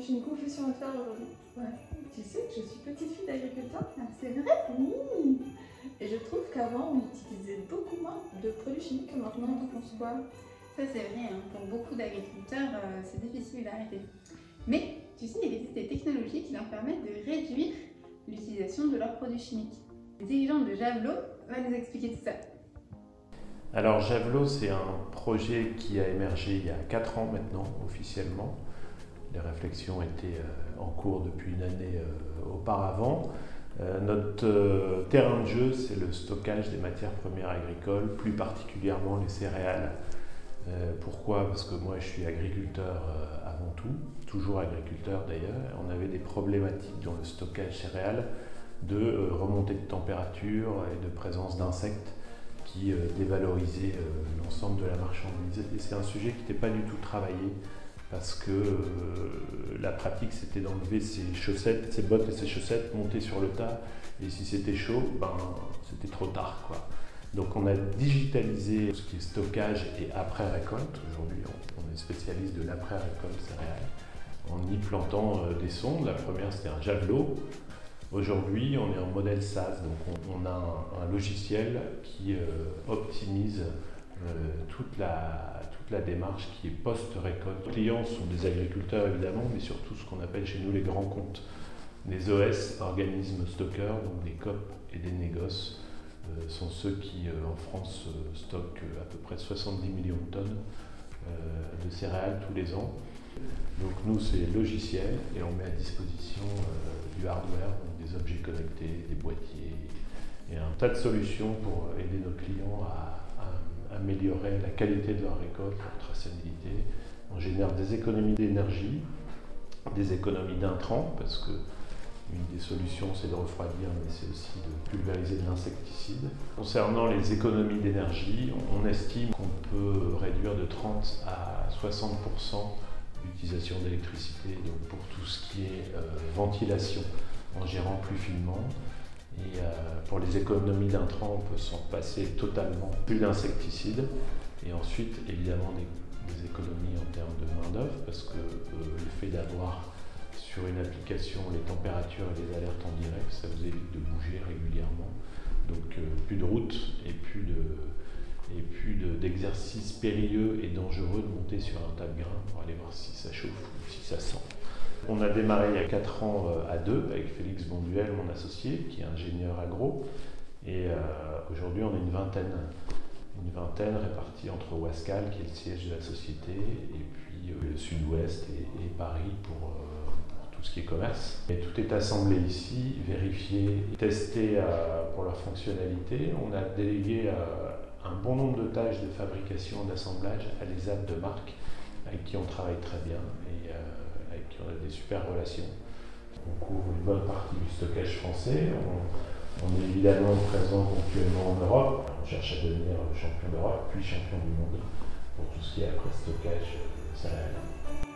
j'ai une confession à te faire aujourd'hui. Ouais. Tu sais que je suis petite fille d'agriculteur. Ah, c'est vrai? Oui. Et je trouve qu'avant, on utilisait beaucoup moins de produits chimiques que maintenant. T'en penses quoi? Ça, c'est vrai, hein. Pour beaucoup d'agriculteurs, c'est difficile d'arrêter. Mais, tu sais, il existe des technologies qui leur permettent de réduire l'utilisation de leurs produits chimiques. Le dirigeant de Javelot va nous expliquer tout ça. Alors Javelot, c'est un projet qui a émergé il y a 4 ans maintenant, officiellement. Les réflexions étaient en cours depuis une année auparavant. Notre terrain de jeu, c'est le stockage des matières premières agricoles, plus particulièrement les céréales. Pourquoi? Parce que moi je suis agriculteur avant tout, toujours agriculteur d'ailleurs. On avait des problématiques dans le stockage céréales de remontée de température et de présence d'insectes qui dévalorisait l'ensemble de la marchandise. Et c'est un sujet qui n'était pas du tout travaillé parce que la pratique c'était d'enlever ses chaussettes, ses bottes et ses chaussettes, monter sur le tas, et si c'était chaud, ben, c'était trop tard, quoi. Donc on a digitalisé ce qui est stockage et après-récolte. Aujourd'hui on est spécialiste de l'après-récolte céréales en y plantant des sondes. La première c'était un Javelot. Aujourd'hui, on est en modèle SaaS, donc on a un logiciel qui optimise toute la démarche qui est post-récolte. Les clients sont des agriculteurs évidemment, mais surtout ce qu'on appelle chez nous les grands comptes. Les OS, organismes stockeurs, donc des COP et des négoces, sont ceux qui en France stockent à peu près 70 millions de tonnes de céréales tous les ans. Donc nous c'est logiciel et on met à disposition du hardware, donc des objets connectés, des boîtiers et un tas de solutions pour aider nos clients à améliorer la qualité de leur récolte, leur traçabilité. On génère des économies d'énergie, des économies d'intrants, parce que une des solutions c'est de refroidir, mais c'est aussi de pulvériser de l'insecticide. Concernant les économies d'énergie, on estime qu'on peut réduire de 30 à 60% l'utilisation d'électricité, donc pour tout ce qui est ventilation, en gérant plus finement. Et pour les économies d'intrants, on peut s'en passer totalement, plus d'insecticides. Et ensuite, évidemment, des économies en termes de main-d'œuvre, parce que le fait d'avoir sur une application les températures et les alertes en direct, ça vous évite de bouger régulièrement. Donc plus de route et plus d'exercices périlleux et dangereux de monter sur un tas de grains pour aller voir si ça chauffe ou si ça sent. On a démarré il y a 4 ans à deux avec Félix Bonduel, mon associé, qui est ingénieur agro. Et aujourd'hui, on est une vingtaine répartie entre Ouascal, qui est le siège de la société, et puis le sud-ouest et Paris pour tout ce qui est commerce. Et tout est assemblé ici, vérifié, testé pour leur fonctionnalité. On a délégué un bon nombre de tâches de fabrication et d'assemblage à des apps de marque avec qui on travaille très bien et avec qui on a des super relations. On couvre une bonne partie du stockage français. On est évidemment présent ponctuellement en Europe. On cherche à devenir champion d'Europe puis champion du monde pour tout ce qui est après stockage céréales.